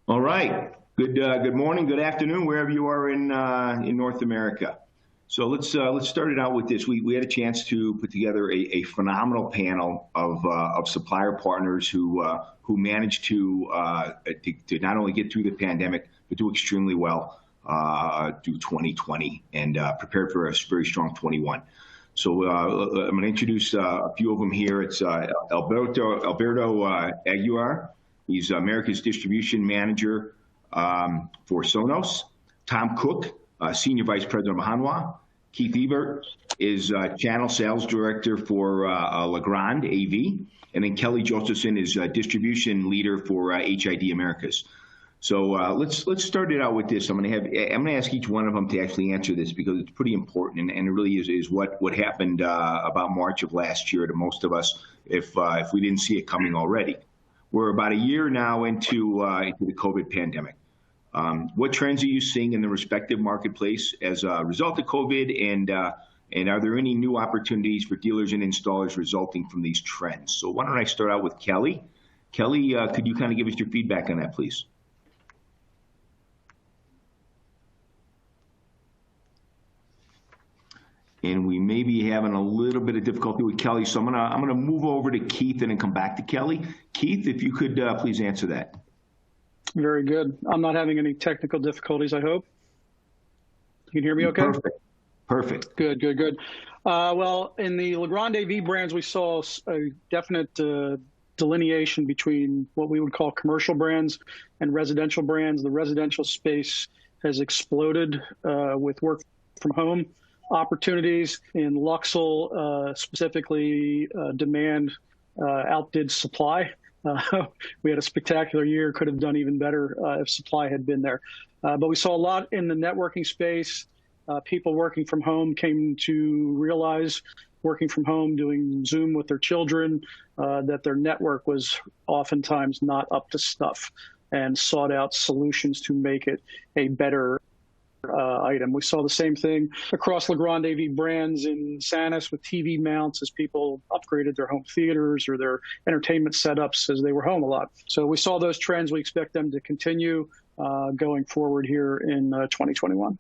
All right. Good morning, good afternoon, wherever you are in North America. So let's start it out with this. We had a chance to put together a phenomenal panel of supplier partners who managed to not only get through the pandemic but do extremely well through 2020 and prepared for a very strong 21. So I'm going to introduce a few of them here. It's Alberto Aguiar. He's America's distribution manager for Sonos. Tom Cook, senior vice president of Hanwha. Keith Ebert is channel sales director for Legrand AV. And then Kelly Josephson is distribution leader for HID Americas. So let's start it out with this. I'm going to ask each one of them to actually answer this because it's pretty important, and it really is what happened about March of last year to most of us if we didn't see it coming already. We're about a year now into the COVID pandemic. What trends are you seeing in the respective marketplace as a result of COVID, and are there any new opportunities for dealers and installers resulting from these trends? So why don't I start out with Kelly? Kelly, could you kind of give us your feedback on that, please? And we may be having a little bit of difficulty with Kelly, so I'm gonna move over to Keith and then come back to Kelly. Keith, if you could please answer that. Very good. I'm not having any technical difficulties, I hope. You can hear me okay? Perfect. Perfect. Good. Well, in the Legrand AV brands, we saw a definite delineation between what we would call commercial brands and residential brands. The residential space has exploded with work from home opportunities. In Luxul, specifically, demand outdid supply. We had a spectacular year, could have done even better if supply had been there. But we saw a lot in the networking space. People working from home came to realize, working from home, doing Zoom with their children, that their network was oftentimes not up to snuff, and sought out solutions to make it a better item. We saw the same thing across Legrand AV brands in Sonos with TV mounts as people upgraded their home theaters or their entertainment setups as they were home a lot. So we saw those trends. We expect them to continue going forward here in 2021.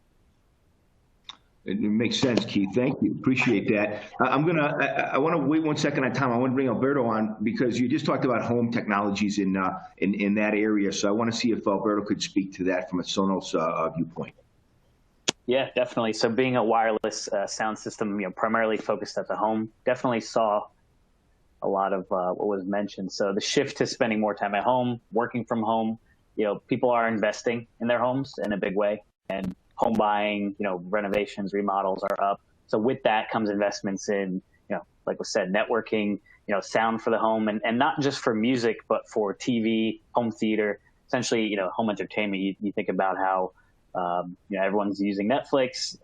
It makes sense, Keith. Thank you. Appreciate that. I want to wait 1 second on Tom. I want to bring Alberto on because you just talked about home technologies in that area. So I want to see if Alberto could speak to that from a Sonos viewpoint. Yeah, definitely. So being a wireless sound system, primarily focused at the home, definitely saw a lot of what was mentioned. So the shift to spending more time at home, working from home, people are investing in their homes in a big way, and home buying, renovations, remodels are up. So with that comes investments in, like was said, networking, sound for the home, and not just for music, but for TV, home theater, essentially, home entertainment. You think about how everyone's using Netflix.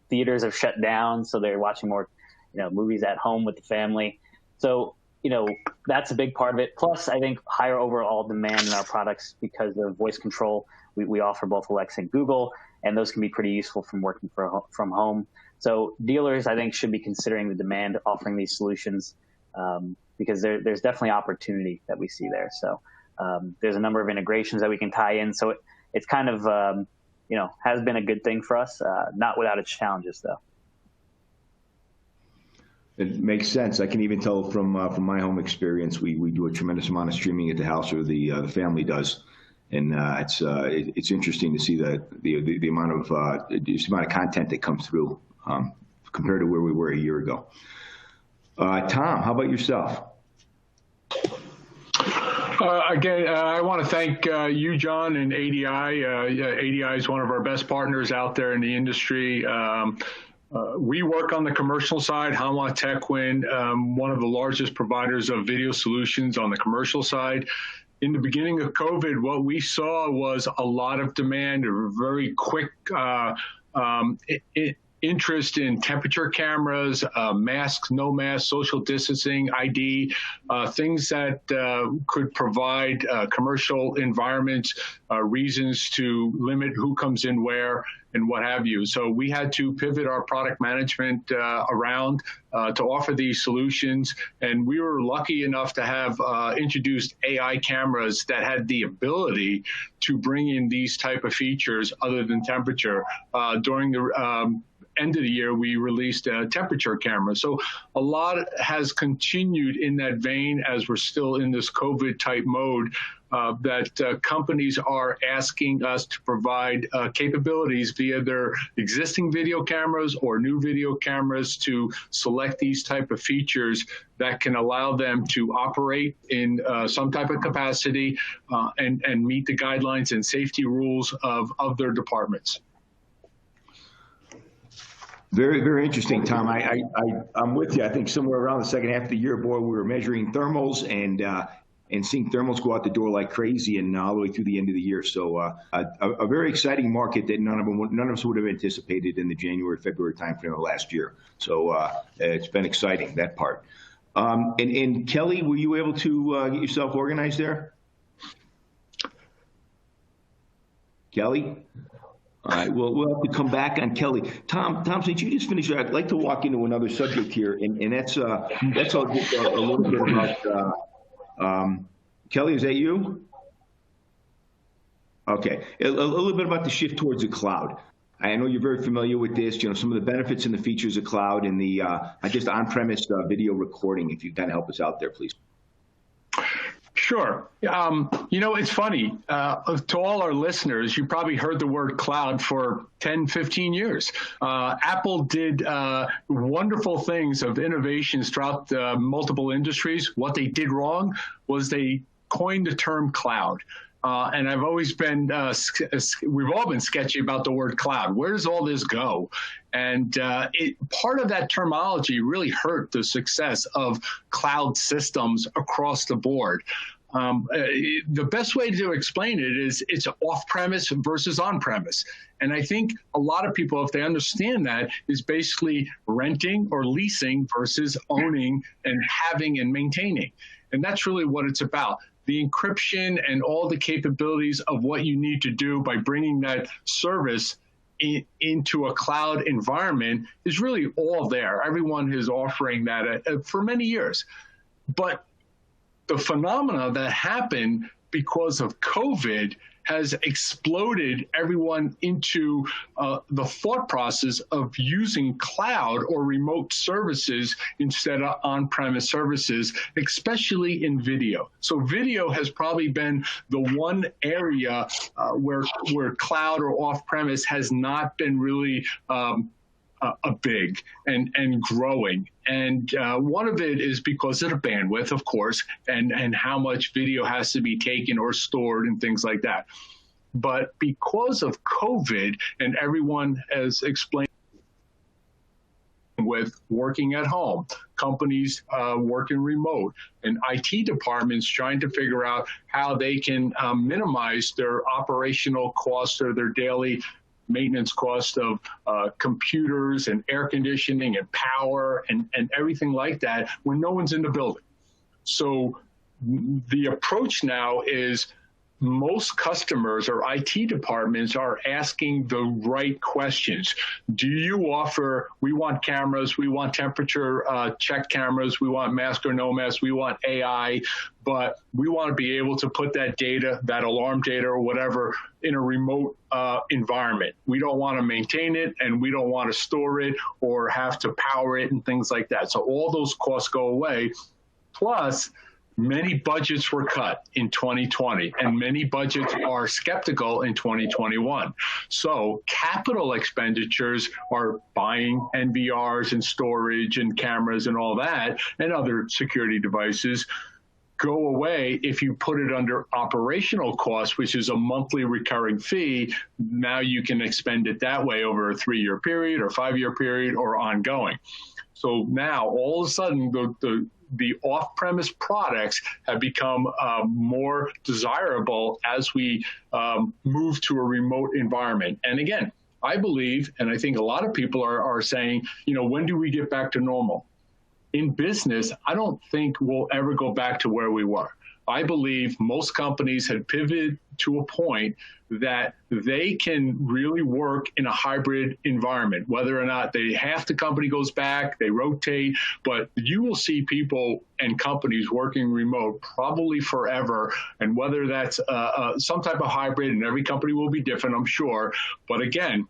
Theaters have shut down, so they're watching more, movies at home with the family. So, that's a big part of it. Plus, I think higher overall demand in our products because of voice control. We offer both Alexa and Google, and those can be pretty useful from working from home. So dealers, I think, should be considering the demand offering these solutions because there's definitely opportunity that we see there. So there's a number of integrations that we can tie in. So it's kind of, has been a good thing for us, not without its challenges, though. It makes sense. I can even tell from my home experience, we do a tremendous amount of streaming at the house, or the family does, and it's interesting to see the amount of content that comes through compared to where we were a year ago. Tom, how about yourself? Again, I want to thank you, John, and ADI. ADI is one of our best partners out there in the industry. We work on the commercial side. Hanwha TechWin, one of the largest providers of video solutions on the commercial side. In the beginning of COVID, what we saw was a lot of demand, a very quick interest in temperature cameras, masks, no masks, social distancing, ID, things that could provide commercial environments, reasons to limit who comes in where and what have you. So we had to pivot our product management around to offer these solutions. And we were lucky enough to have introduced AI cameras that had the ability to bring in these type of features other than temperature. During the end of the year, we released a temperature camera. So a lot has continued in that vein as we're still in this COVID type mode, that companies are asking us to provide capabilities via their existing video cameras or new video cameras to select these type of features that can allow them to operate in some type of capacity and meet the guidelines and safety rules of their departments. Very, very interesting, Tom. I'm with you. I think somewhere around the second half of the year, boy, we were measuring thermals and seeing thermals go out the door like crazy, and all the way through the end of the year. So a very exciting market that none of us would have anticipated in the January, February timeframe of last year. So it's been exciting, that part. And Kelly, were you able to get yourself organized there? Kelly? All right, well, we'll have to come back on Kelly. Tom, since you just finished, I'd like to walk into another subject here, and that's a little bit about, Kelly, is that you? Okay, a little bit about the shift towards the cloud. I know you're very familiar with this, some of the benefits and the features of cloud and the just on-premise video recording, if you kind of help us out there, please. Sure. It's funny. To all our listeners, you probably heard the word cloud for 10, 15 years. Apple did wonderful things of innovations throughout multiple industries. What they did wrong was they coined the term cloud. And I've always been, we've all been sketchy about the word cloud. Where does all this go? And part of that terminology really hurt the success of cloud systems across the board. The best way to explain it is it's off-premise versus on-premise. And I think a lot of people, if they understand that, is basically renting or leasing versus owning and having and maintaining. And that's really what it's about. The encryption and all the capabilities of what you need to do by bringing that service into a cloud environment is really all there. Everyone is offering that for many years. But the phenomena that happened because of COVID has exploded everyone into the thought process of using cloud or remote services instead of on-premise services, especially in video. So video has probably been the one area where cloud or off-premise has not been really a big and growing. And one of it is because of the bandwidth, of course, and how much video has to be taken or stored and things like that. But because of COVID, and everyone has explained with working at home, companies working remote, and IT departments trying to figure out how they can minimize their operational costs or their daily maintenance cost of computers and air conditioning and power and everything like that when no one's in the building. So the approach now is most customers or IT departments are asking the right questions. Do you offer, we want cameras, we want temperature check cameras, we want mask or no mask, we want AI, but we want to be able to put that data, that alarm data or whatever, in a remote environment. We don't want to maintain it, and we don't want to store it or have to power it and things like that. So all those costs go away. Plus, many budgets were cut in 2020, and many budgets are skeptical in 2021. So capital expenditures are buying NVRs and storage and cameras and all that, and other security devices go away if you put it under operational costs, which is a monthly recurring fee. Now you can expend it that way over a 3-year period or 5-year period or ongoing. So now all of a sudden the off-premise products have become more desirable as we move to a remote environment. And again, I believe, and I think a lot of people are saying, when do we get back to normal? In business, I don't think we'll ever go back to where we were. I believe most companies had pivoted to a point that they can really work in a hybrid environment, whether or not half the company goes back, they rotate, but you will see people and companies working remote probably forever. And whether that's some type of hybrid, and every company will be different, I'm sure. But again,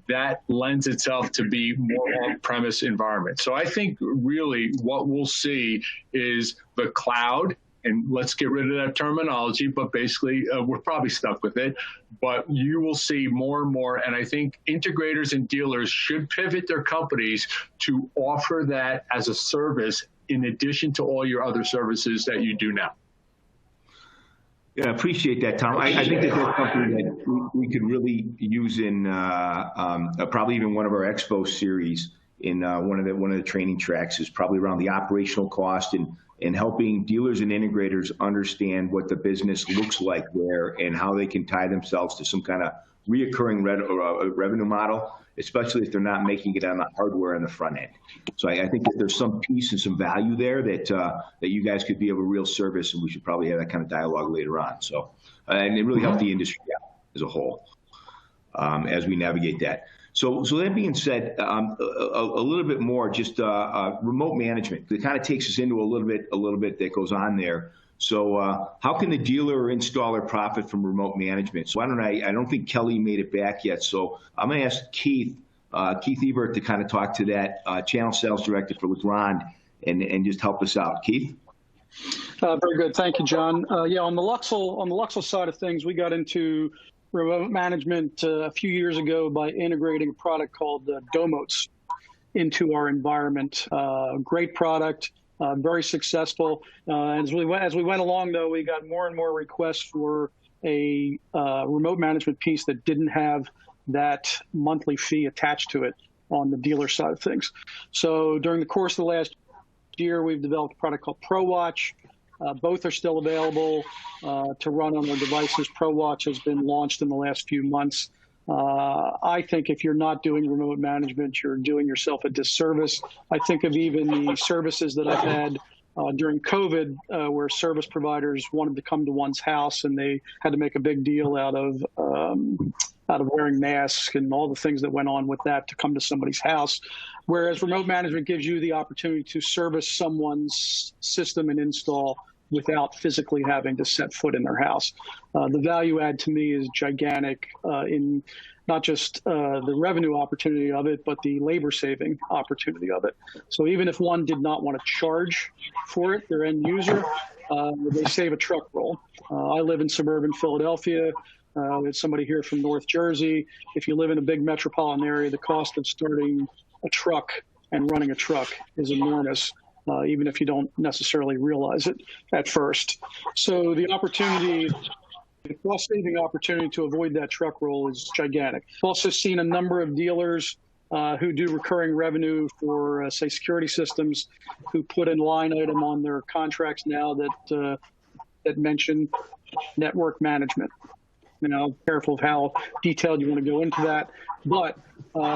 that lends itself to be more on-premise environment. So I think really what we'll see is the cloud, and let's get rid of that terminology, but basically we're probably stuck with it. But you will see more and more, and I think integrators and dealers should pivot their companies to offer that as a service in addition to all your other services that you do now. Yeah, I appreciate that, Tom. I think that's something that we could really use in probably even one of our Expo series. In one of the training tracks is probably around the operational cost and helping dealers and integrators understand what the business looks like there and how they can tie themselves to some kind of reoccurring revenue model, especially if they're not making it on the hardware on the front end. So I think that there's some piece and some value there that you guys could be of a real service, and we should probably have that kind of dialogue later on. So, and it really helped the industry out as a whole as we navigate that. So that being said, a little bit more just remote management. It kind of takes us into a little bit that goes on there. So how can the dealer or installer profit from remote management? So I don't think Kelly made it back yet. So I'm going to ask Keith Ebert to kind of talk to that channel sales director for Legrand and just help us out. Keith? Very good. Thank you, John. Yeah, on the Luxul side of things, we got into remote management a few years ago by integrating a product called Domotes into our environment. Great product. Very successful. As we went along, though, we got more and more requests for a remote management piece that didn't have that monthly fee attached to it on the dealer side of things. So during the course of the last year, we've developed a product called ProWatch. Both are still available to run on their devices. ProWatch has been launched in the last few months. I think if you're not doing remote management, you're doing yourself a disservice. I think of even the services that I've had during COVID, where service providers wanted to come to one's house and they had to make a big deal out of wearing masks and all the things that went on with that to come to somebody's house. Whereas remote management gives you the opportunity to service someone's system and install without physically having to set foot in their house. The value add to me is gigantic in not just the revenue opportunity of it, but the labor saving opportunity of it. So even if one did not want to charge for it, their end user, they save a truck roll. I live in suburban Philadelphia. There's somebody here from North Jersey. If you live in a big metropolitan area, the cost of starting a truck and running a truck is enormous. Even if you don't necessarily realize it at first. So the cost-saving opportunity to avoid that truck roll is gigantic. I've also seen a number of dealers who do recurring revenue for, say, security systems, who put in line item on their contracts now that mention network management. Careful of how detailed you want to go into that, but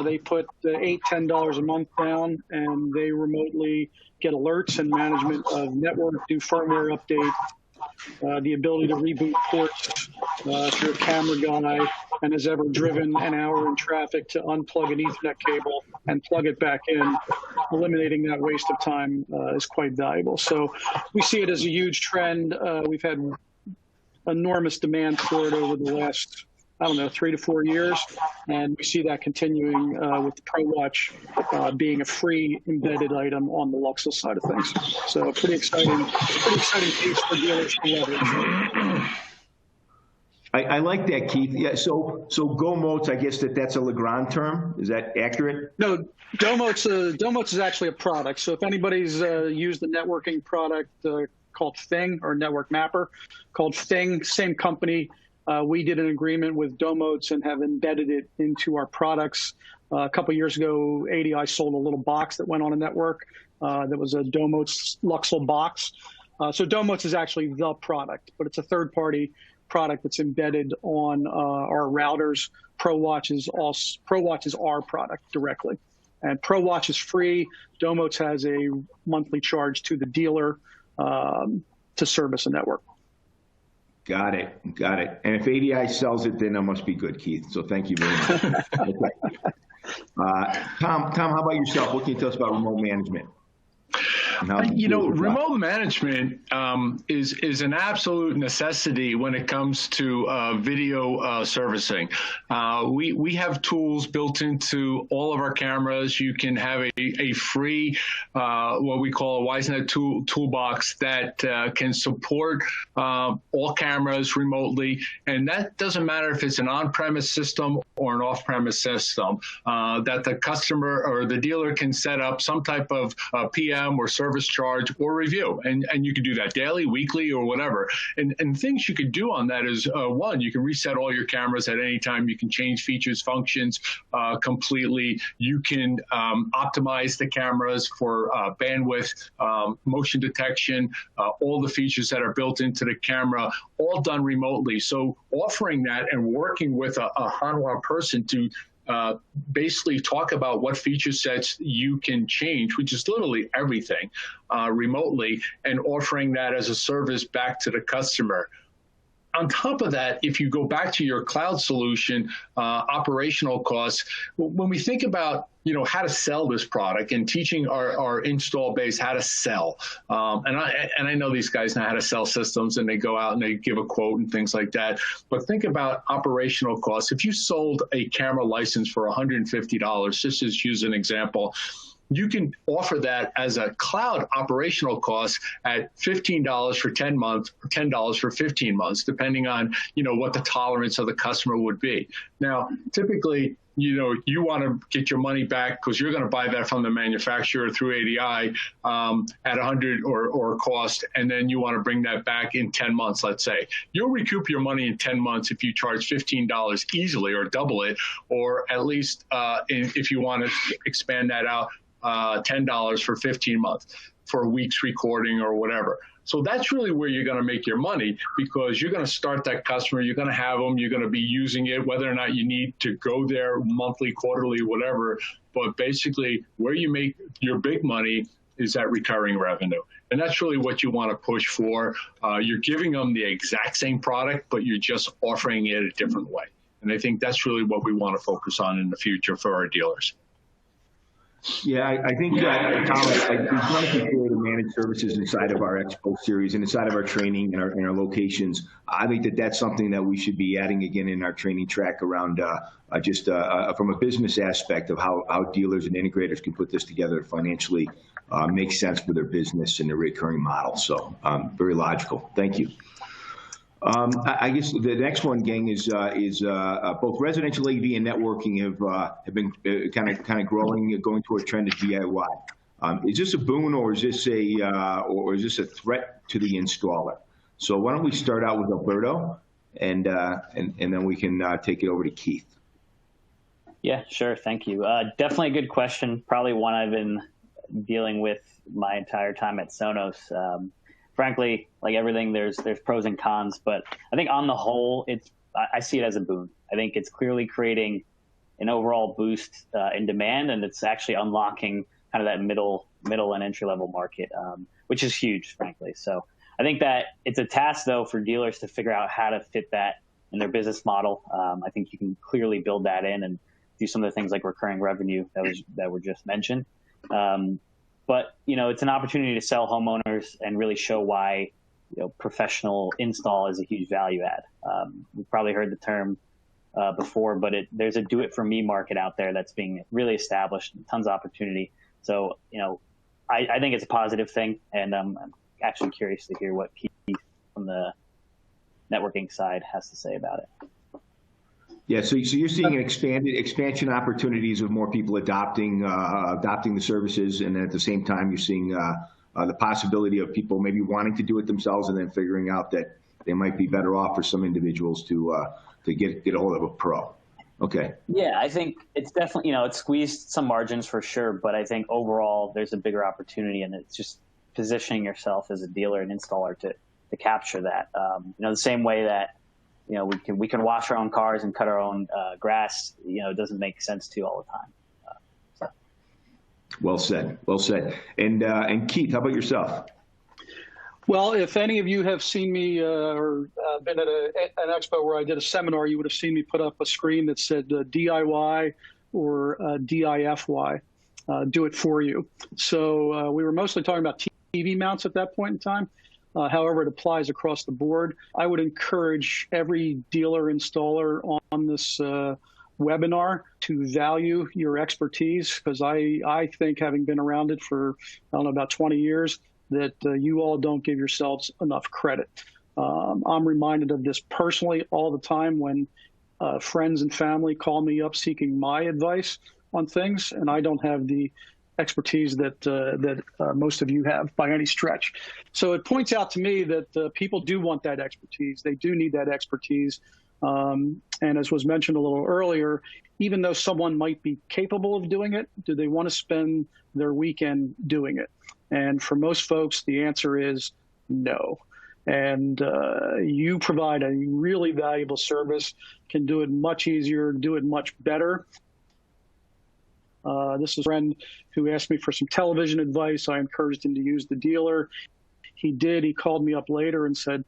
they put $8, $10 a month down, and they remotely get alerts and management of network, do firmware update, the ability to reboot ports if you're a camera guy and has ever driven an hour in traffic to unplug an Ethernet cable and plug it back in. Eliminating that waste of time is quite valuable. So we see it as a huge trend. We've had enormous demand for it over the last, 3 to 4 years, and we see that continuing with the ProWatch being a free embedded item on the Luxul side of things. So pretty exciting piece for dealers to leverage. I like that, Keith. Yeah. So Domotes, I guess that's a Legrand term. Is that accurate? No, Domotes is actually a product. So if anybody's used the networking product called Thing, or Network Mapper called Thing, same company. We did an agreement with Domotes and have embedded it into our products. A couple of years ago, ADI sold a little box that went on a network that was a Domotes Luxul box. So Domot's is actually the product, but it's a third-party product that's embedded on our routers. ProWatch is our product directly. And ProWatch is free. Domot's has a monthly charge to the dealer to service a network. Got it. And if ADI sells it, then it must be good, Keith. So thank you very much. Okay. Tom, how about yourself? What can you tell us about remote management? Remote management is an absolute necessity when it comes to video servicing. We have tools built into all of our cameras. You can have a free, what we call a WiseNet toolbox that can support all cameras remotely. And that doesn't matter if it's an on-premise system or an off-premise system, that the customer or the dealer can set up some type of PM or service charge or review. And you can do that daily, weekly, or whatever. And things you could do on that is, one, you can reset all your cameras at any time. You can change features, functions completely. You can optimize the cameras for bandwidth, motion detection, all the features that are built into the camera, all done remotely. So offering that and working with a Hanwha person to basically talk about what feature sets you can change, which is literally everything, remotely, and offering that as a service back to the customer. On top of that, if you go back to your cloud solution, operational costs, when we think about how to sell this product and teaching our install base how to sell, and I know these guys know how to sell systems, and they go out and they give a quote and things like that. But think about operational costs. If you sold a camera license for $150, just as use an example, you can offer that as a cloud operational cost at $15 for 10 months or $10 for 15 months, depending on, what the tolerance of the customer would be. Now, typically, you want to get your money back because you're going to buy that from the manufacturer through ADI at 100 or cost, and then you want to bring that back in 10 months, let's say. You'll recoup your money in 10 months if you charge $15 easily or double it, or at least if you want to expand that out, $10 for 15 months for a week's recording or whatever. So that's really where you're going to make your money, because you're going to start that customer, you're going to have them, you're going to be using it, whether or not you need to go there monthly, quarterly, whatever. But basically, where you make your big money is that recurring revenue. And that's really what you want to push for. You're giving them the exact same product, but you're just offering it a different way. And I think that's really what we want to focus on in the future for our dealers. Yeah, I think, Tom, we want to consider the managed services inside of our Expo series and inside of our training and our locations. I think that's something that we should be adding again in our training track around just from a business aspect of how dealers and integrators can put this together to financially make sense for their business and their recurring model. So very logical. Thank you. I guess the next one, gang, is both residential AV and networking have been kind of growing, going toward a trend of DIY. Is this a boon, or is this a threat to the installer? So why don't we start out with Alberto, and then we can take it over to Keith. Yeah, sure. Thank you. Definitely a good question. Probably one I've been dealing with my entire time at Sonos. Frankly, like everything, there's pros and cons, but I think on the whole, I see it as a boon. I think it's clearly creating an overall boost in demand, and it's actually unlocking kind of that middle and entry level market, which is huge, frankly. So I think that it's a task, though, for dealers to figure out how to fit that in their business model. I think you can clearly build that in and do some of the things like recurring revenue that were just mentioned. But, it's an opportunity to sell homeowners and really show why, professional install is a huge value add. We've probably heard the term before, but there's a do-it-for-me market out there that's being really established, tons of opportunity. So, I think it's a positive thing, and I'm actually curious to hear what Keith from the networking side has to say about it. Yeah, so you're seeing expansion opportunities of more people adopting the services, and then at the same time you're seeing the possibility of people maybe wanting to do it themselves and then figuring out that they might be better off for some individuals to get a hold of a pro. Okay. Yeah, I think it's definitely, it's squeezed some margins for sure, but I think overall there's a bigger opportunity, and it's just positioning yourself as a dealer and installer to capture that. The same way that, we can wash our own cars and cut our own grass, it doesn't make sense to all the time. Well said. Well said. And Keith, how about yourself? Well, if any of you have seen me or been at an expo where I did a seminar, you would have seen me put up a screen that said DIY or DIFY, do it for you. So we were mostly talking about TV mounts at that point in time. However, it applies across the board. I would encourage every dealer installer on this webinar to value your expertise, because I think, having been around it for, about 20 years, that you all don't give yourselves enough credit. I'm reminded of this personally all the time when friends and family call me up seeking my advice on things, and I don't have the expertise that most of you have by any stretch. So it points out to me that people do want that expertise. They do need that expertise. And as was mentioned a little earlier, even though someone might be capable of doing it, do they want to spend their weekend doing it? And for most folks, the answer is no. And you provide a really valuable service, can do it much easier, do it much better. This is a friend who asked me for some television advice. I encouraged him to use the dealer. He did. He called me up later and said,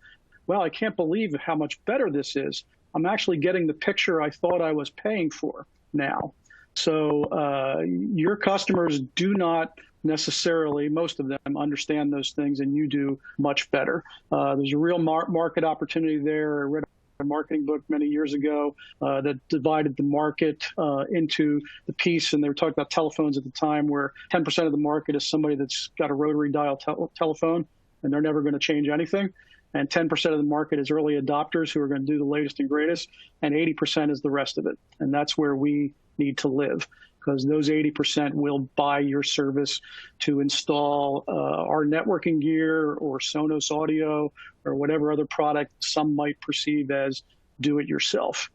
well, I can't believe how much better this is. I'm actually getting the picture I thought I was paying for now. So your customers do not necessarily, most of them, understand those things, and you do much better. There's a real market opportunity there. I read a marketing book many years ago that divided the market into the piece, and they were talking about telephones at the time, where 10% of the market is somebody that's got a rotary dial telephone, and they're never going to change anything. And 10% of the market is early adopters who are going to do the latest and greatest, and 80% is the rest of it. And that's where we need to live, because those 80% will buy your service to install our networking gear or Sonos audio or whatever other product some might perceive as do-it-yourself.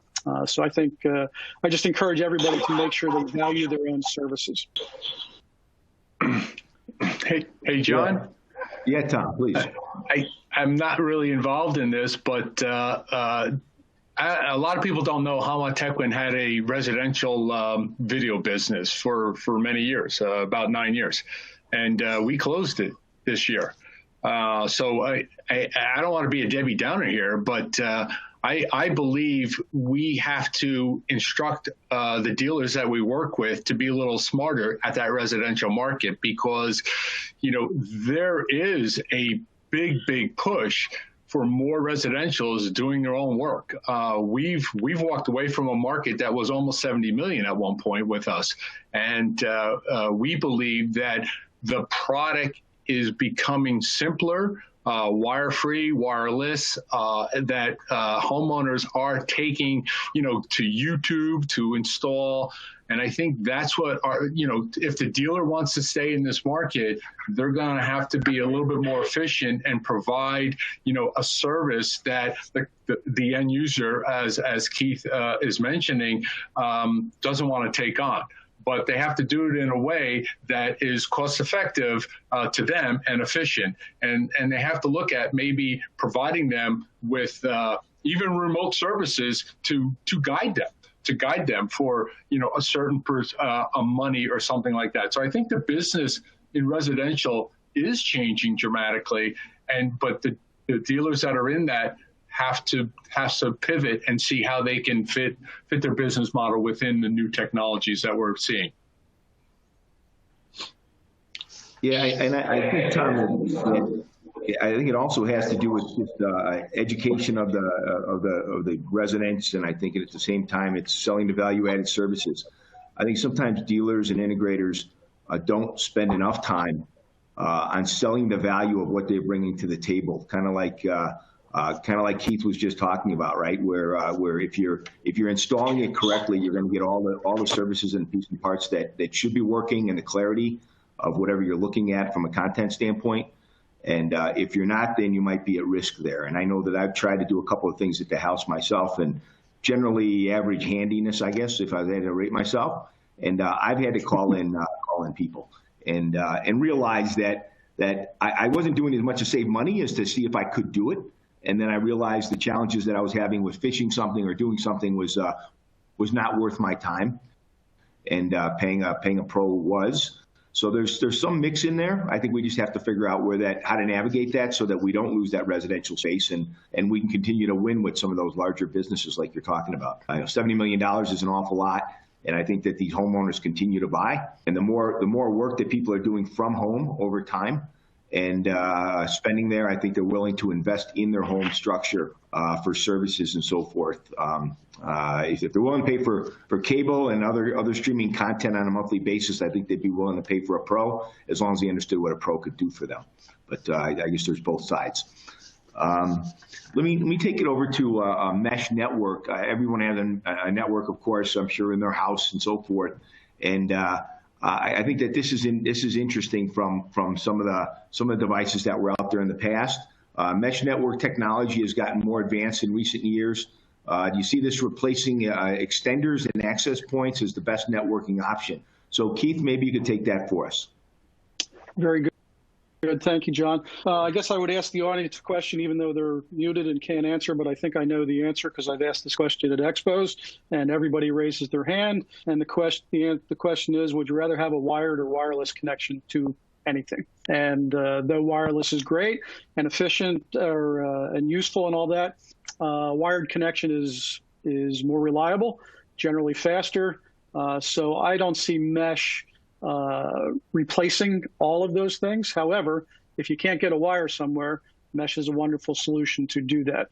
So I think I just encourage everybody to make sure they value their own services. Hey, John? Yeah, Tom, please. I'm not really involved in this, but a lot of people don't know Hanwha Techwin had a residential video business for many years, about 9 years, and we closed it this year. So I don't want to be a Debbie Downer here, but I believe we have to instruct the dealers that we work with to be a little smarter at that residential market, because, there is a big push for more residentials doing their own work. We've walked away from a market that was almost 70 million at one point with us. And we believe that the product is becoming simpler, wire-free, wireless, that homeowners are taking, to YouTube to install. And I think that's what if the dealer wants to stay in this market, they're going to have to be a little bit more efficient and provide, a service that the end user, as Keith is mentioning, doesn't want to take on. But they have to do it in a way that is cost effective to them and efficient. And they have to look at maybe providing them with even remote services to guide them for, a certain money or something like that. So I think the business in residential is changing dramatically. But the dealers that are in that have to pivot and see how they can fit their business model within the new technologies that we're seeing. Yeah, and I think, Tom, I think it also has to do with just education of the residents, and I think at the same time it's selling the value-added services. I think sometimes dealers and integrators don't spend enough time on selling the value of what they're bringing to the table, kind of like Keith was just talking about, right? Where if you're installing it correctly, you're going to get all the services and pieces and parts that should be working, and the clarity of whatever you're looking at from a content standpoint. And if you're not, then you might be at risk there. And I know that I've tried to do a couple of things at the house myself, and generally average handiness, I guess, if I had to rate myself. And I've had to call in people and realize that that I wasn't doing as much to save money as to see if I could do it. And then I realized the challenges that I was having with fishing something or doing something was not worth my time, and paying a pro was. So there's some mix in there. I think we just have to figure out how to navigate that so that we don't lose that residential space, and we can continue to win with some of those larger businesses like you're talking about. I know $70 million is an awful lot, and I think that these homeowners continue to buy. And the more work that people are doing from home over time and spending there, I think they're willing to invest in their home structure for services and so forth. If they're willing to pay for cable and other streaming content on a monthly basis, I think they'd be willing to pay for a pro as long as they understood what a pro could do for them. But I guess there's both sides. Let me take it over to a mesh network. Everyone has a network, of course, I'm sure, in their house and so forth. And I think that this is interesting from some of the devices that were out there in the past. Mesh network technology has gotten more advanced in recent years. Do you see this replacing extenders and access points as the best networking option? So Keith, maybe you could take that for us. Very good. Good. Thank you, John. I guess I would ask the audience a question, even though they're muted and can't answer, but I think I know the answer because I've asked this question at expos, and everybody raises their hand. And the question is, would you rather have a wired or wireless connection to anything? And though wireless is great and efficient and useful and all that, wired connection is more reliable, generally faster. So I don't see mesh replacing all of those things. However, if you can't get a wire somewhere, mesh is a wonderful solution to do that.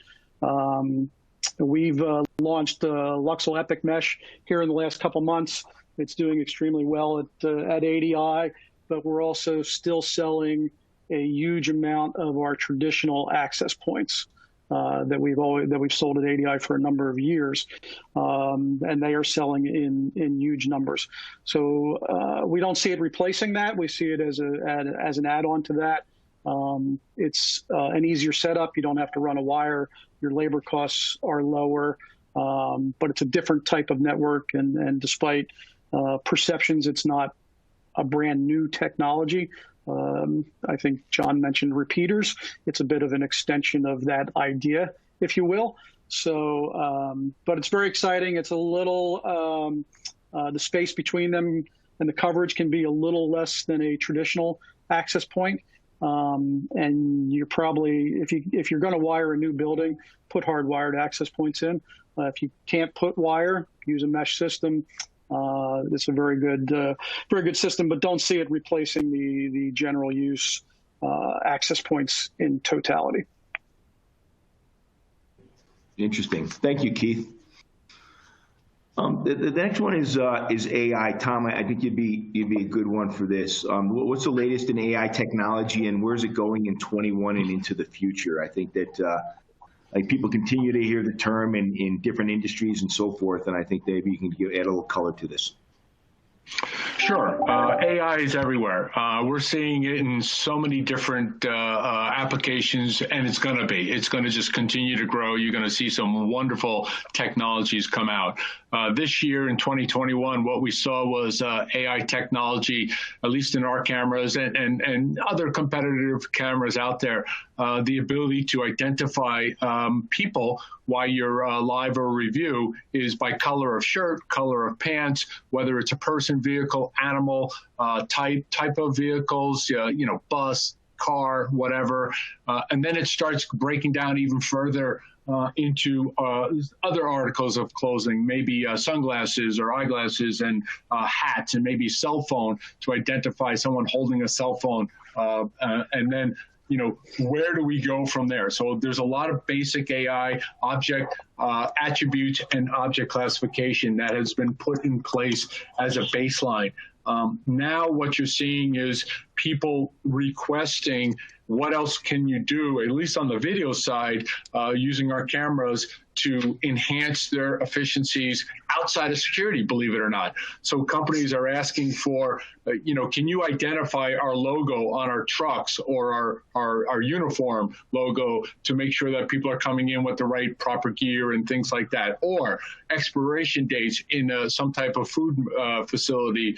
We've launched Luxul Epic Mesh here in the last couple months. It's doing extremely well at ADI, but we're also still selling a huge amount of our traditional access points that we've sold at ADI for a number of years, and they are selling in huge numbers. So we don't see it replacing that. We see it as an add-on to that. It's an easier setup. You don't have to run a wire. Your labor costs are lower, but it's a different type of network. And despite perceptions, it's not a brand new technology. I think John mentioned repeaters. It's a bit of an extension of that idea, if you will. So, but it's very exciting. It's a little, the space between them and the coverage can be a little less than a traditional access point. And you're probably, if you're going to wire a new building, put hardwired access points in. If you can't put wire, use a mesh system. It's a very good system, but don't see it replacing the general use access points in totality. Interesting. Thank you, Keith. The next one is AI. Tom, I think you'd be a good one for this. What's the latest in AI technology, and where's it going in 21 and into the future? I think that people continue to hear the term in different industries and so forth, and I think maybe you can add a little color to this. Sure. AI is everywhere. We're seeing it in so many different applications, and it's going to just continue to grow. You're going to see some wonderful technologies come out. This year in 2021, what we saw was AI technology, at least in our cameras and other competitive cameras out there, the ability to identify people while you're live or review is by color of shirt, color of pants, whether it's a person, vehicle, animal, type of vehicles, bus, car, whatever. And then it starts breaking down even further into other articles of clothing, maybe sunglasses or eyeglasses and hats, and maybe cell phone to identify someone holding a cell phone. And then, where do we go from there? So there's a lot of basic AI object attributes and object classification that has been put in place as a baseline. Now what you're seeing is people requesting, what else can you do, at least on the video side, using our cameras to enhance their efficiencies outside of security, believe it or not. So companies are asking for, can you identify our logo on our trucks or our uniform logo to make sure that people are coming in with the right proper gear and things like that, or expiration dates in some type of food facility,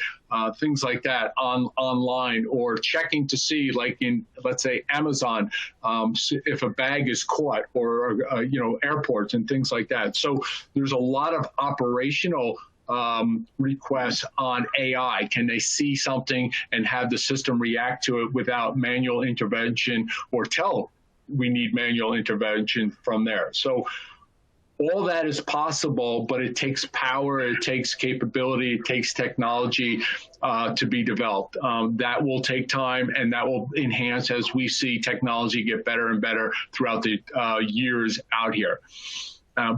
things like that online, or or checking to see, like in, let's say, Amazon, if a bag is caught, or airports and things like that. So there's a lot of operational requests on AI. Can they see something and have the system react to it without manual intervention, or tell we need manual intervention from there? So all that is possible, but it takes power, it takes capability, it takes technology to be developed. That will take time, and that will enhance as we see technology get better and better throughout the years out here.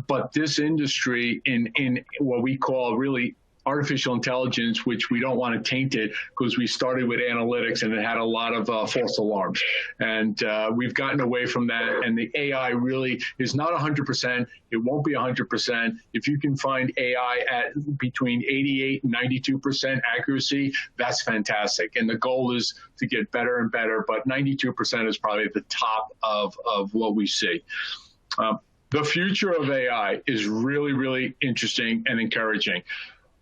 But this industry in what we call really artificial intelligence, which we don't want to taint it, because we started with analytics and it had a lot of false alarms. And we've gotten away from that. And the AI really is not 100%. It won't be 100%. If you can find AI at between 88 and 92% accuracy, that's fantastic. And the goal is to get better and better. But 92% is probably at the top of what we see. The future of AI is really, really interesting and encouraging.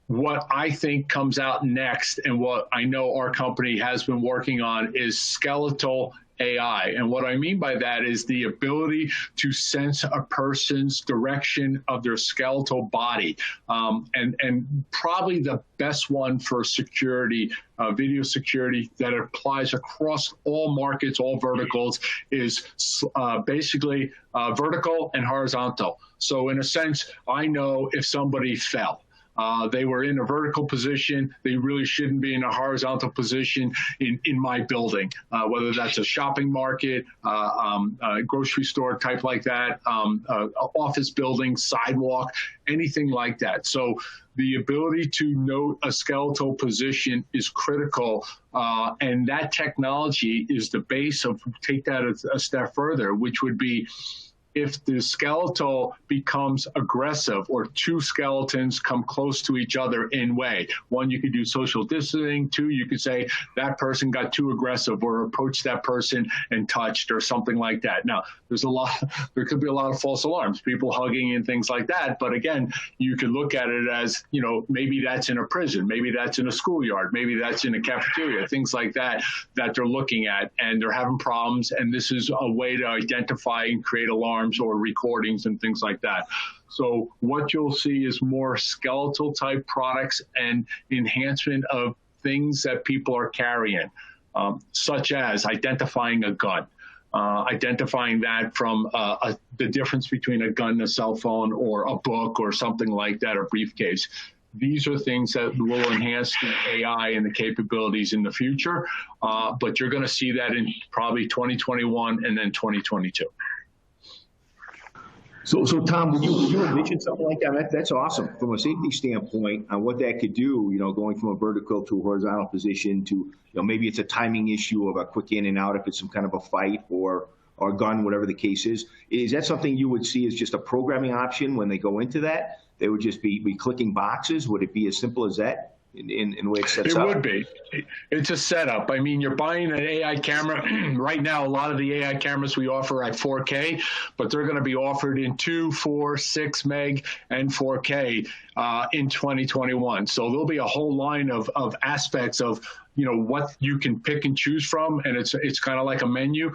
What I think comes out next, and what I know our company has been working on, is Skeletal AI. And what I mean by that is the ability to sense a person's direction of their skeletal body. And probably the best one for security, video security, that applies across all markets, all verticals, is basically vertical and horizontal. So in a sense, I know if somebody fell. They were in a vertical position. They really shouldn't be in a horizontal position in my building, whether that's a shopping market, a grocery store type like that, office building, sidewalk, anything like that. So the ability to note a skeletal position is critical, and that technology is the base of, take that a step further, which would be, if the skeletal becomes aggressive, or two skeletons come close to each other in way. One, you could do social distancing. Two, you could say that person got too aggressive, or approached that person and touched, or something like that. Now, there could be a lot of false alarms, people hugging and things like that. But again, you could look at it as, maybe that's in a prison, maybe that's in a schoolyard, maybe that's in a cafeteria, things like that they're looking at, and they're having problems. And this is a way to identify and create alarms or recordings and things like that. So what you'll see is more skeletal type products and enhancement of things that people are carrying, such as identifying a gun, identifying that from the difference between a gun and a cell phone, or a book, or something like that, or briefcase. These are things that will enhance the AI and the capabilities in the future, but you're going to see that in probably 2021 and then 2022. So Tom, would you envision something like that? That's awesome from a safety standpoint on what that could do. Going from a vertical to a horizontal position to, maybe it's a timing issue of a quick in and out if it's some kind of a fight or a gun, whatever the case is. Is that something you would see as just a programming option when they go into that? They would just be clicking boxes. Would it be as simple as that? In the way it sets up? It would be. It's a setup. I mean, you're buying an AI camera. Right now, a lot of the AI cameras we offer at 4K, but they're going to be offered in 2, 4, 6 meg, and 4K in 2021. So there'll be a whole line of aspects of what you can pick and choose from, and it's kind of like a menu,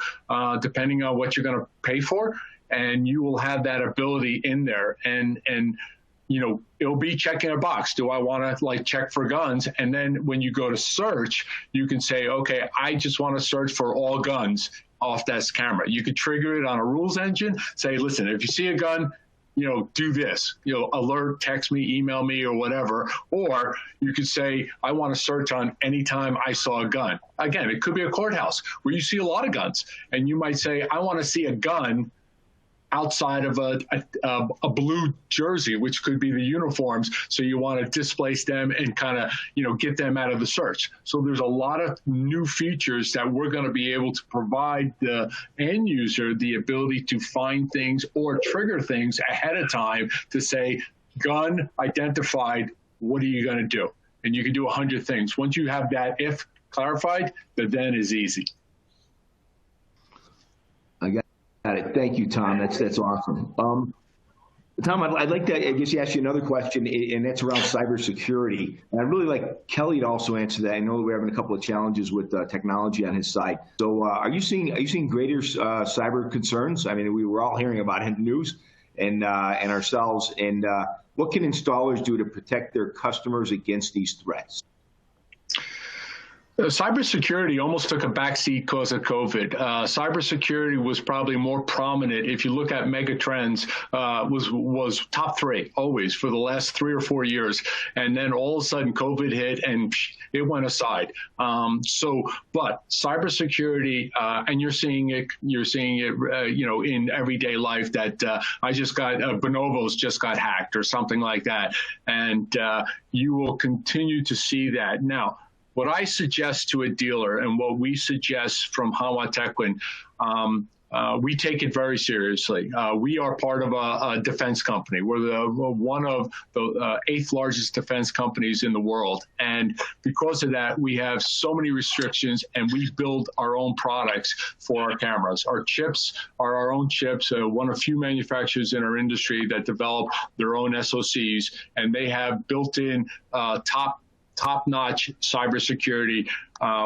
depending on what you're going to pay for, and you will have that ability in there. And it'll be checking a box. Do I want to check for guns? And then when you go to search, you can say, okay, I just want to search for all guns off that camera. You could trigger it on a rules engine, say, listen, if you see a gun, do this, alert, text me, email me, or whatever. Or you could say, I want to search on any time I saw a gun. Again, it could be a courthouse where you see a lot of guns. And you might say, I want to see a gun outside of a blue jersey, which could be the uniforms. So you want to displace them and kind of, get them out of the search. So there's a lot of new features that we're going to be able to provide the end user the ability to find things or trigger things ahead of time to say, gun identified, what are you going to do? And you can do 100 things. Once you have that if clarified, the then is easy. Got it. Thank you, Tom. That's awesome. Tom, I'd like to, I guess, ask you another question, and that's around cybersecurity. And I'd really like Kelly to also answer that. I know we're having a couple of challenges with technology on his side. So, are you seeing greater cyber concerns? I mean, we were all hearing about it in the news and ourselves. And what can installers do to protect their customers against these threats? Cybersecurity almost took a backseat because of COVID. Cybersecurity was probably more prominent. If you look at mega trends, was top three always for the last 3 or 4 years, and then all of a sudden COVID hit and it went aside. But cybersecurity, and you're seeing it, in everyday life. That I just got Bonobos just got hacked or something like that, and you will continue to see that now. What I suggest to a dealer and what we suggest from Hanwha Techwin, we take it very seriously. We are part of a defense company. We're one of the 8th largest defense companies in the world. And because of that, we have so many restrictions, and we build our own products for our cameras. Our chips are our own chips, one of few manufacturers in our industry that develop their own SoCs, and they have built-in top-notch cybersecurity,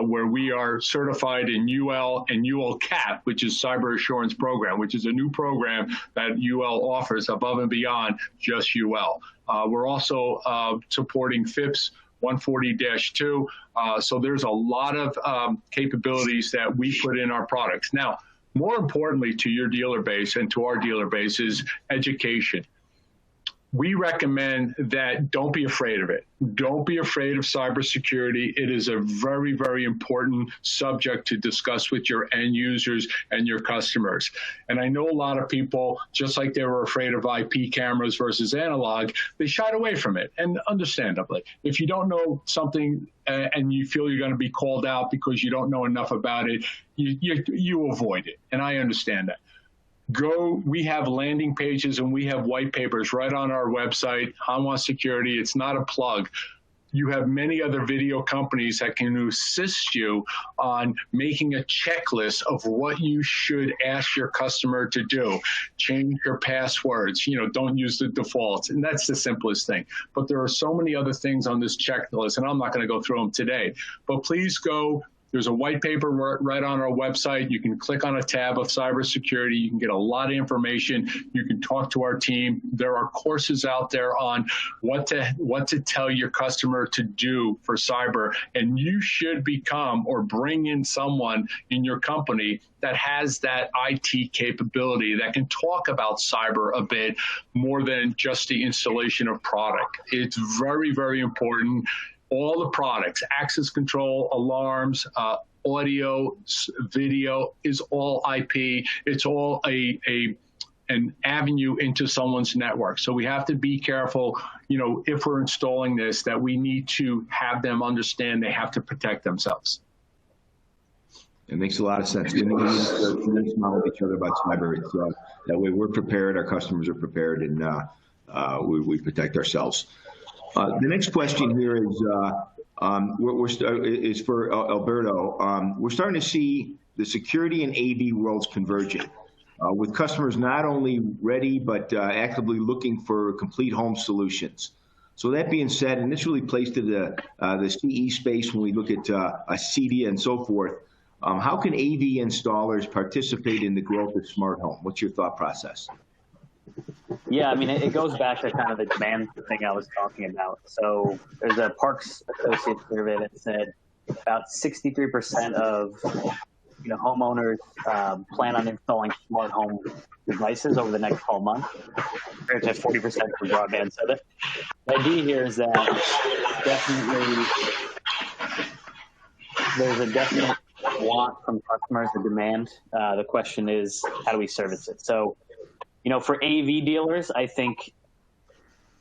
where we are certified in UL and UL CAP, which is Cyber Assurance Program, which is a new program that UL offers above and beyond just UL. We're also supporting FIPS 140-2. So there's a lot of capabilities that we put in our products. Now, more importantly to your dealer base and to our dealer base is education. We recommend that don't be afraid of it. Don't be afraid of cybersecurity. It is a very, very important subject to discuss with your end users and your customers. And I know a lot of people, just like they were afraid of IP cameras versus analog, they shied away from it, and understandably. If you don't know something and you feel you're going to be called out because you don't know enough about it, you avoid it, and I understand that. We have landing pages and we have white papers right on our website, Hanwha Security. It's not a plug. You have many other video companies that can assist you on making a checklist of what you should ask your customer to do. Change your passwords, don't use the defaults. And that's the simplest thing. But there are so many other things on this checklist, and I'm not going to go through them today. But please go. There's a white paper right on our website. You can click on a tab of cybersecurity. You can get a lot of information. You can talk to our team. There are courses out there on what to tell your customer to do for cyber. And you should become or bring in someone in your company that has that IT capability that can talk about cyber a bit more than just the installation of product. It's very, very important. All the products, access control, alarms, audio, video is all IP. It's all an avenue into someone's network. So we have to be careful, if we're installing this, that we need to have them understand they have to protect themselves. It makes a lot of sense. We need to smile with each other about cyber. It's, that way we're prepared, our customers are prepared, and we protect ourselves. The next question here is for Alberto. We're starting to see the security and AV worlds converging, with customers not only ready but actively looking for complete home solutions. So that being said, and this really plays to the CE space when we look at CEDIA and so forth, how can AV installers participate in the growth of smart home? What's your thought process? Yeah, I mean, it goes back to kind of the demand thing I was talking about. So there's a Parks Associates survey that said about 63% of homeowners plan on installing smart home devices over the next 12 months, compared to 40% for broadband. So the idea here is that there's a definite want from customers, the demand. The question is, how do we service it? So, for AV dealers, I think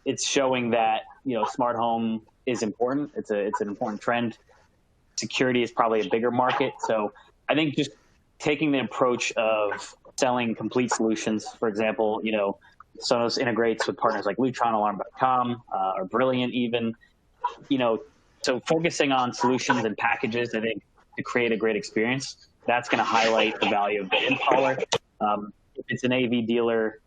it's showing that, smart home is important. It's an important trend. Security is probably a bigger market. So I think just taking the approach of selling complete solutions, for example, Sonos integrates with partners like LutronAlarm.com, or Brilliant even, so focusing on solutions and packages, I think, to create a great experience, that's going to highlight the value of the installer. If it's an AV dealer,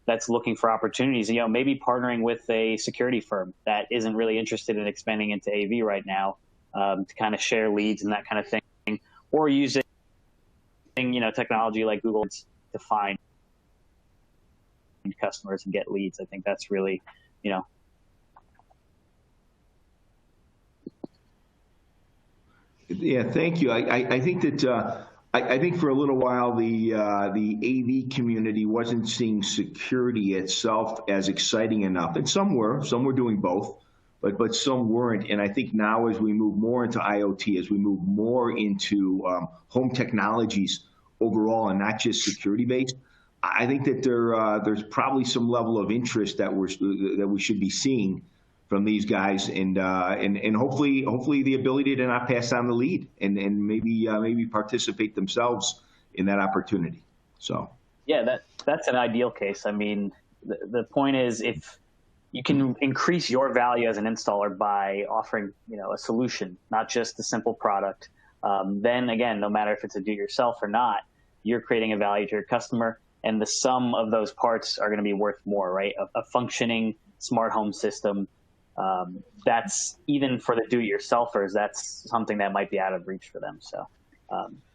that's looking for opportunities, maybe partnering with a security firm that isn't really interested in expanding into AV right now, to kind of share leads and that kind of thing, or using, technology like Google to find customers and get leads. I think that's really, Yeah, thank you. I think that I think for a little while the AV community wasn't seeing security itself as exciting enough, and some were doing both, but some weren't. And I think now as we move more into IoT, as we move more into home technologies overall, and not just security based, I think that there's probably some level of interest that we should be seeing from these guys, and hopefully the ability to not pass on the lead, and maybe participate themselves in that opportunity. So yeah, that's an ideal case. I mean, the point is, if you can increase your value as an installer by offering a solution, not just a simple product, then again, no matter if it's a do-it-yourself or not, you're creating a value to your customer, and the sum of those parts are going to be worth more, right? A functioning smart home system. That's, even for the do-it-yourselfers, that's something that might be out of reach for them. So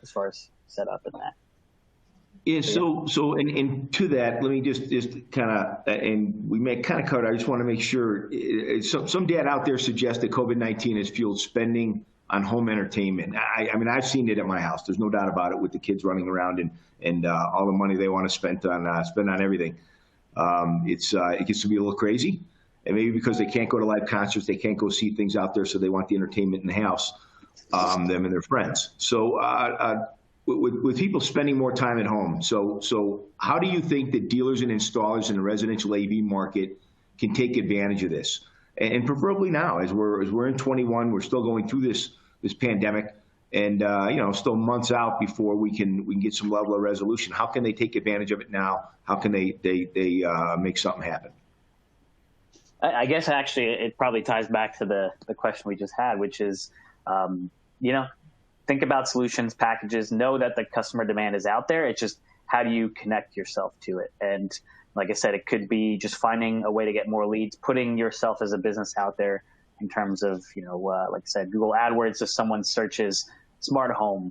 as far as setup and that. Yeah, so and to that, let me just kind of, and we may kind of cover it, I just want to make sure, some data out there suggests that COVID-19 has fueled spending on home entertainment. I mean, I've seen it at my house. There's no doubt about it, with the kids running around and all the money they want to spend on everything. It gets to be a little crazy. And maybe because they can't go to live concerts, they can't go see things out there, so they want the entertainment in the house, them and their friends. So with people spending more time at home, so how do you think that dealers and installers in the residential AV market can take advantage of this? And preferably now, as we're in 21, we're still going through this pandemic, and still months out before we can get some level of resolution. How can they take advantage of it now? How can they make something happen? I guess actually it probably ties back to the question we just had, which is, think about solutions, packages, know that the customer demand is out there. It's just, how do you connect yourself to it? And like I said, it could be just finding a way to get more leads, putting yourself as a business out there in terms of, like I said, Google AdWords, if someone searches smart home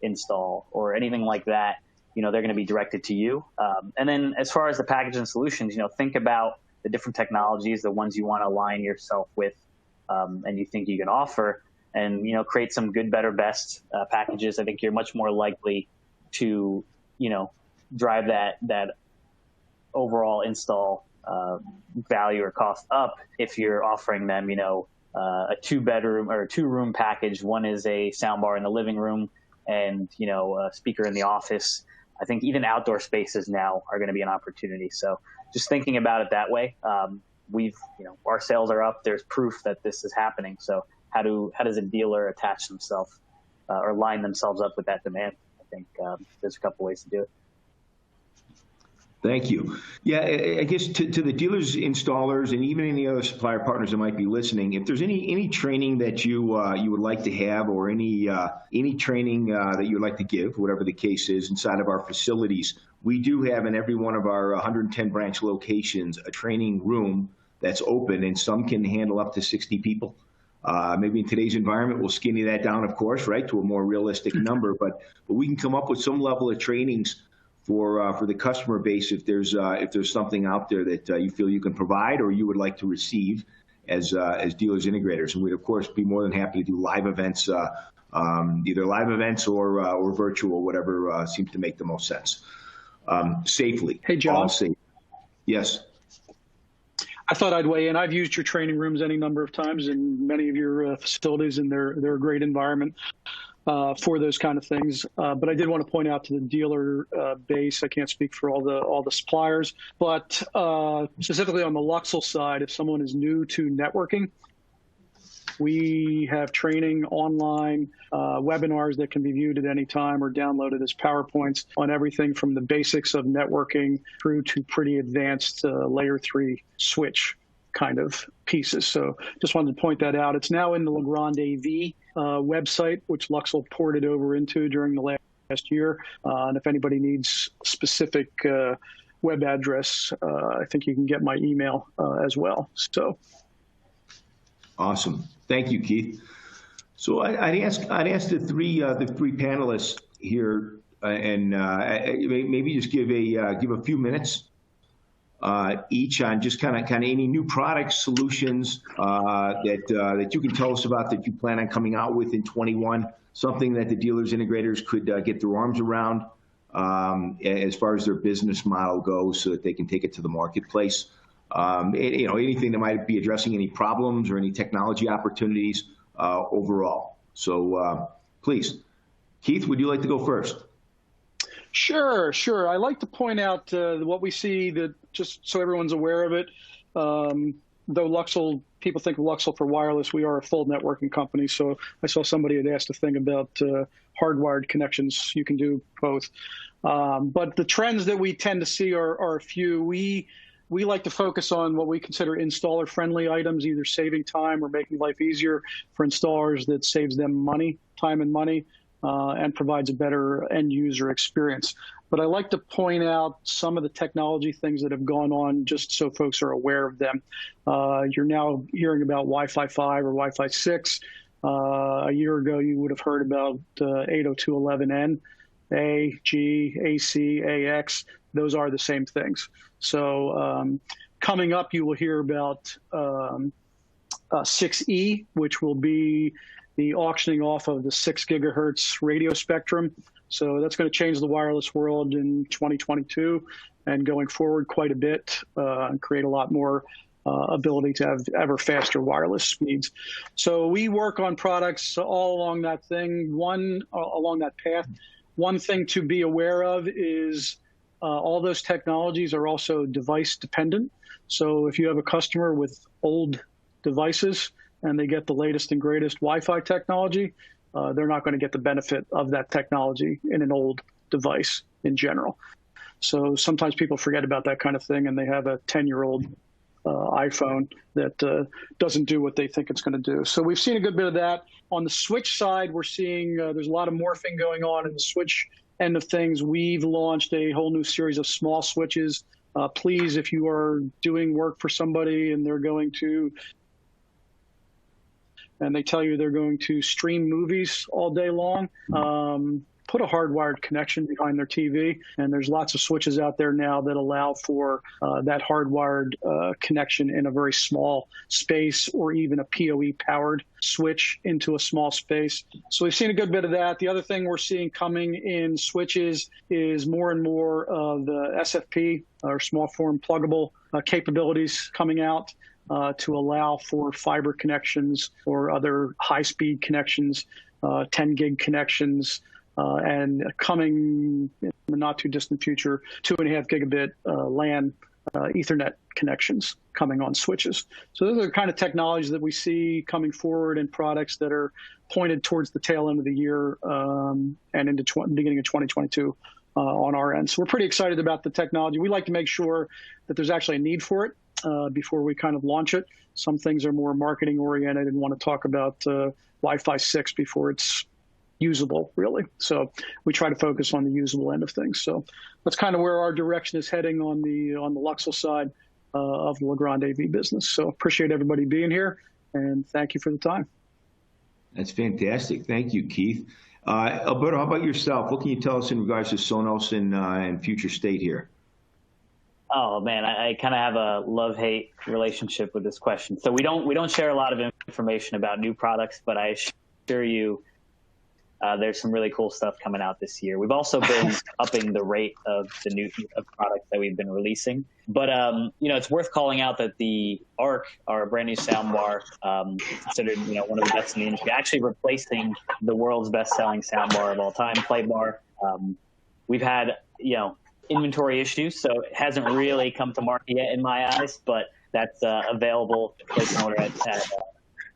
install or anything like that, they're going to be directed to you. And then as far as the package and solutions, think about the different technologies, the ones you want to align yourself with, and you think you can offer, and create some good, better, best packages. I think you're much more likely to drive that overall install value or cost up if you're offering them a 2-bedroom or a 2-room package. One is a soundbar in the living room and a speaker in the office. I think even outdoor spaces now are going to be an opportunity. So just thinking about it that way, our sales are up. There's proof that this is happening. So how does a dealer attach themselves or line themselves up with that demand? I think there's a couple ways to do it. Thank you. Yeah, I guess to the dealers, installers, and even any other supplier partners that might be listening, if there's any training that you would like to have, or any training that you would like to give, whatever the case is, inside of our facilities, we do have in every one of our 110 branch locations a training room that's open, and some can handle up to 60 people. Maybe in today's environment, we'll skinny that down, of course, right, to a more realistic number. But we can come up with some level of trainings for the customer base if there's something out there that you feel you can provide or you would like to receive as dealers integrators. And we'd of course be more than happy to do live events, either live events or virtual, whatever seems to make the most sense. Safely. Hey, John. All safe. Yes. I thought I'd weigh in. I've used your training rooms any number of times in many of your facilities, and they're a great environment for those kind of things. But I did want to point out to the dealer base, I can't speak for all the suppliers, but specifically on the Luxul side, if someone is new to networking, we have training online, webinars that can be viewed at any time or downloaded as PowerPoints on everything from the basics of networking through to pretty advanced layer 3 switch kind of pieces. So just wanted to point that out. It's now in the Legrand AV website, which Luxul ported over into during the last year. And if anybody needs specific web address. I think you can get my email as well. So, awesome. Thank you, Keith. So I'd ask the three panelists here, and maybe just give a few minutes each on just kind of any new products, solutions that you can tell us about that you plan on coming out with in 21. Something that the dealers integrators could get their arms around as far as their business model goes, so that they can take it to the marketplace. Anything that might be addressing any problems or any technology opportunities overall. So please, Keith, would you like to go first? Sure. I like to point out what we see, that just so everyone's aware of it. Though Luxul, people think of Luxul for wireless, we are a full networking company. So I saw somebody had asked a thing about hardwired connections. You can do both. But the trends that we tend to see are a few. We like to focus on what we consider installer-friendly items, either saving time or making life easier for installers that saves them time and money, and provides a better end-user experience. But I like to point out some of the technology things that have gone on, just so folks are aware of them. You're now hearing about Wi-Fi 5 or Wi-Fi 6. A year ago, you would have heard about 802.11n, A, G, AC, AX. Those are the same things. So coming up, you will hear about 6E, which will be the auctioning off of the 6 gigahertz radio spectrum. So that's going to change the wireless world in 2022 and going forward quite a bit, and create a lot more ability to have ever faster wireless speeds. So we work on products all along that along that path. One thing to be aware of is all those technologies are also device dependent. So if you have a customer with old devices and they get the latest and greatest Wi-Fi technology, they're not going to get the benefit of that technology in an old device in general. So sometimes people forget about that kind of thing, and they have a 10-year-old iPhone that doesn't do what they think it's going to do. So we've seen a good bit of that. On the switch side, we're seeing there's a lot of morphing going on in the switch end of things. We've launched a whole new series of small switches. Please, if you are doing work for somebody and they tell you they're going to stream movies all day long, put a hardwired connection behind their TV. And there's lots of switches out there now that allow for that hardwired connection in a very small space, or even a PoE powered switch into a small space. So we've seen a good bit of that. The other thing we're seeing coming in switches is more and more of the SFP, or small form pluggable capabilities coming out. To allow for fiber connections or other high-speed connections, 10 gig connections, and coming in the not-too-distant future, 2.5 gigabit LAN Ethernet connections coming on switches. So those are the kind of technologies that we see coming forward in products that are pointed towards the tail end of the year and into beginning of 2022 on our end. So we're pretty excited about the technology. We like to make sure that there's actually a need for it before we kind of launch it. Some things are more marketing oriented and want to talk about Wi-Fi 6 before it's usable, really. So we try to focus on the usable end of things. So that's kind of where our direction is heading on the Luxul side of the Legrand AV business. So appreciate everybody being here, and thank you for the time. That's fantastic. Thank you, Keith. Alberto, how about yourself? What can you tell us in regards to Sonos and future state here? Oh man, I kind of have a love-hate relationship with this question. So we don't share a lot of information about new products, but I assure you there's some really cool stuff coming out this year. We've also been upping the rate of the new products that we've been releasing. But it's worth calling out that the Arc, our brand new soundbar, considered one of the best in the industry, actually replacing the world's best-selling soundbar of all time, Playbar. We've had inventory issues, so it hasn't really come to market yet in my eyes, but that's available to place an order at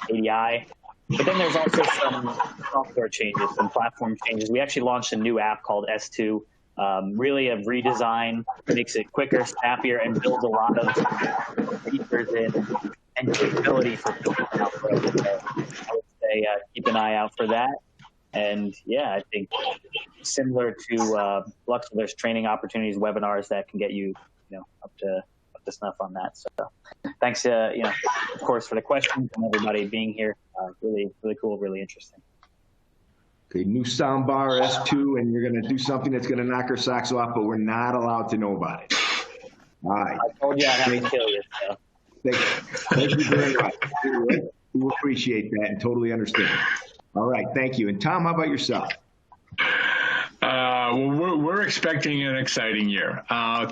ADI. But then there's also some software changes, some platform changes. We actually launched a new app called S2, really a redesign, makes it quicker, snappier, and builds a lot of features in and capability for people out there. So I would say keep an eye out for that. And yeah, I think similar to Luxul, there's training opportunities, webinars that can get you up to snuff on that. So thanks, of course, for the questions and everybody being here. Really, really cool, really interesting. Okay, new soundbar S2, and you're going to do something that's going to knock our socks off, but we're not allowed to know about it. All right. I told you I'd have to kill you. So. Thank you very much. We appreciate that and totally understand. All right, thank you. And Tom, how about yourself? Well, we're expecting an exciting year.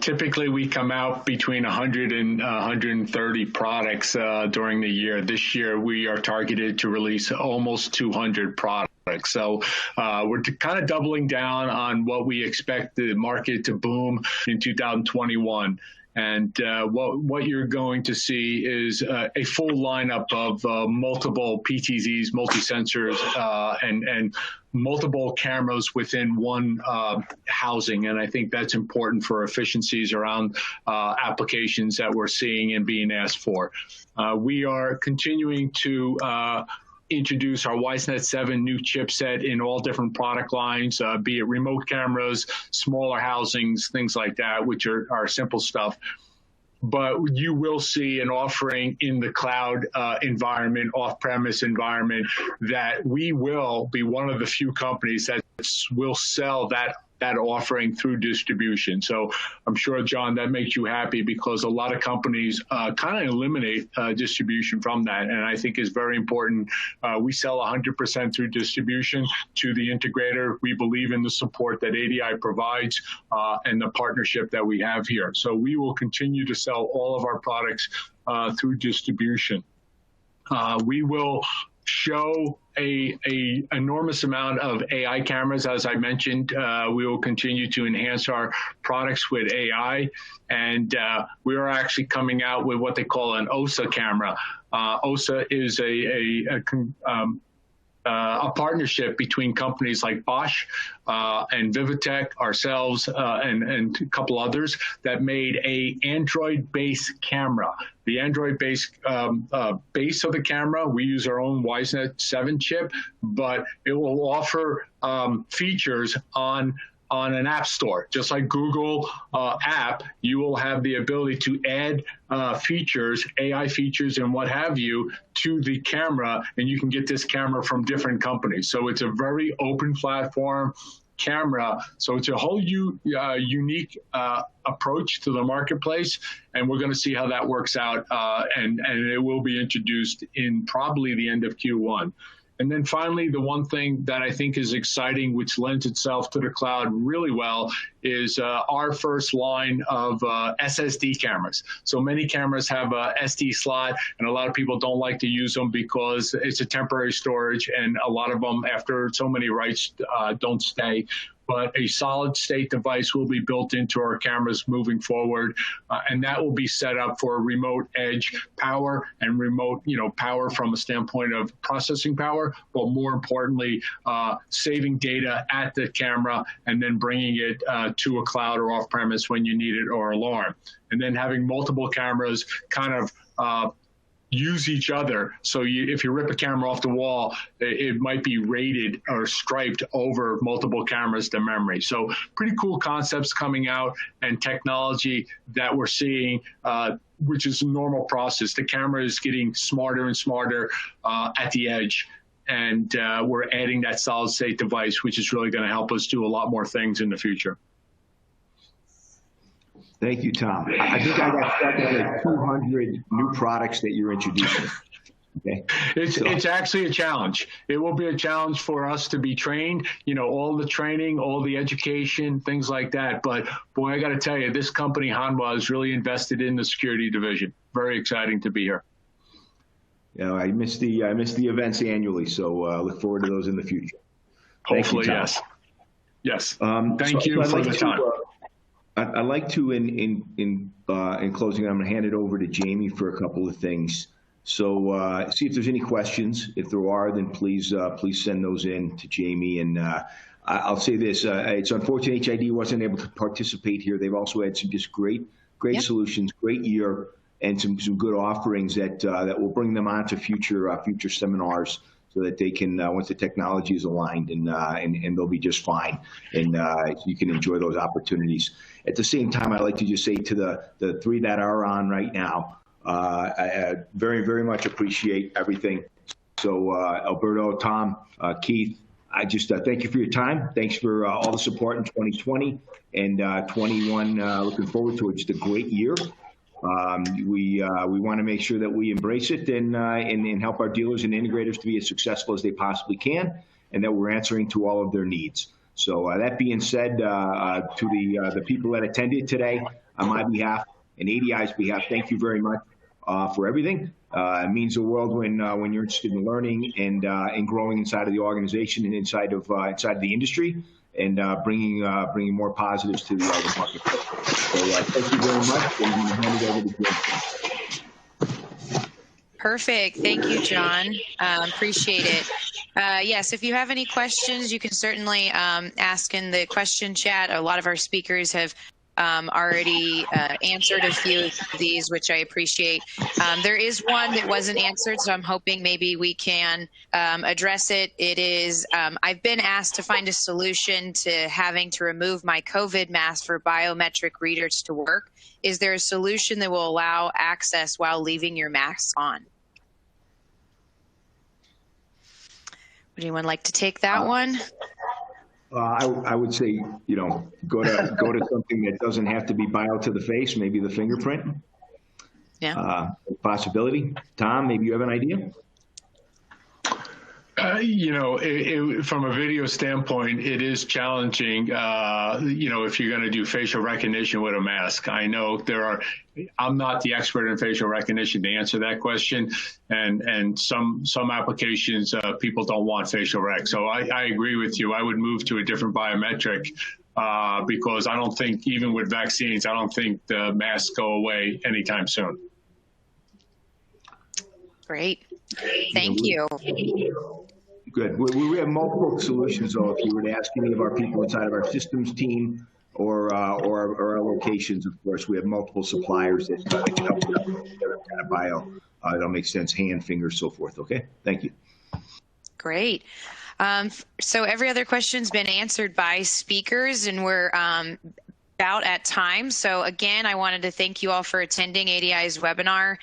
Typically, we come out between 100 and 130 products during the year. This year, we are targeted to release almost 200 products. So we're kind of doubling down on what we expect the market to boom in 2021. And what you're going to see is a full lineup of multiple PTZs, multi-sensors, and multiple cameras within one housing. And I think that's important for efficiencies around applications that we're seeing and being asked for. We are continuing to introduce our WiseNet 7 new chipset in all different product lines, be it remote cameras, smaller housings, things like that, which are simple stuff. But you will see an offering in the cloud environment, off-premise environment, that we will be one of the few companies that will sell that offering through distribution. So I'm sure, John, that makes you happy, because a lot of companies kind of eliminate distribution from that. And I think is very important. We sell 100% through distribution to the integrator. We believe in the support that ADI provides and the partnership that we have here. So we will continue to sell all of our products through distribution. We will show a enormous amount of AI cameras. As I mentioned, we will continue to enhance our products with AI, and we are actually coming out with what they call an OSA camera. OSA is a partnership between companies like Bosch and Vivitech, ourselves, and a couple others that made a Android-based camera. The Android-based base of the camera, we use our own WiseNet 7 chip, but it will offer features on an app store. Just like Google app, you will have the ability to add features, AI features and what have you, to the camera, and you can get this camera from different companies. So it's a very open platform camera. So it's a whole unique approach to the marketplace, and we're going to see how that works out, and it will be introduced in probably the end of Q1. And then finally, the one thing that I think is exciting, which lends itself to the cloud really well, is our first line of SSD cameras. So many cameras have a SD slot, and a lot of people don't like to use them because it's a temporary storage, and a lot of them, after so many writes, don't stay. But a solid state device will be built into our cameras moving forward, and that will be set up for remote edge power and remote, power from a standpoint of processing power, but more importantly, saving data at the camera and then bringing it to a cloud or off-premise when you need it, or alarm. And then having multiple cameras kind of use each other. So if you rip a camera off the wall, it might be rated or striped over multiple cameras to memory. So pretty cool concepts coming out, and technology that we're seeing, which is a normal process. The camera is getting smarter and smarter at the edge. And we're adding that solid state device, which is really going to help us do a lot more things in the future. Thank you, Tom. I think I got stuck at like 200 new products that you're introducing. Okay. It's actually a challenge. It will be a challenge for us to be trained, all the training, all the education, things like that. But boy, I got to tell you, this company, Hanwha, is really invested in the security division. Very exciting to be here. I miss the events annually, so look forward to those in the future. Hopefully, yes. Yes. Thank you for the time. I'd like to, in closing, I'm going to hand it over to Jamie for a couple of things. So see if there's any questions. If there are, then please send those in to Jamie. And I'll say this: it's unfortunate HID wasn't able to participate here. They've also had some just great solutions, great year, and some good offerings that will bring them on to future seminars, so that they can, once the technology is aligned, and they'll be just fine, and you can enjoy those opportunities. At the same time, I'd like to just say to the three that are on right now, I very, very much appreciate everything. So Alberto, Tom, Keith, I just thank you for your time. Thanks for all the support in 2020 and 21. Looking forward to it. Just a great year. We want to make sure that we embrace it and help our dealers and integrators to be as successful as they possibly can, and that we're answering to all of their needs. So that being said, to the people that attended today, on my behalf and ADI's behalf, thank you very much for everything. It means the world when you're interested in learning and growing inside of the organization and inside of the industry, and bringing more positives to the marketplace. So thank you very much, and I'm going to hand it over to Jim. Perfect. Thank you, John. Appreciate it. Yes, if you have any questions, you can certainly ask in the question chat. A lot of our speakers have already answered a few of these, which I appreciate. There is one that wasn't answered, so I'm hoping maybe we can address it. It is, I've been asked to find a solution to having to remove my COVID mask for biometric readers to work. Is there a solution that will allow access while leaving your mask on? Would anyone like to take that one? I would say, go to something that doesn't have to be bio to the face, maybe the fingerprint. Yeah. Possibility. Tom, maybe you have an idea? From a video standpoint, it is challenging, if you're going to do facial recognition with a mask. I know I'm not the expert in facial recognition to answer that question. And some applications, people don't want facial rec. So I agree with you. I would move to a different biometric because I don't think, even with vaccines, I don't think the masks go away anytime soon. Great. Thank you. Good. We have multiple solutions, though. If you were to ask any of our people inside of our systems team or our locations, of course, we have multiple suppliers that can help with other kind of bio. That'll make sense, hand, finger, so forth. Okay. Thank you. Great. So every other question's been answered by speakers, and we're about at time. So again, I wanted to thank you all for attending ADI's webinar.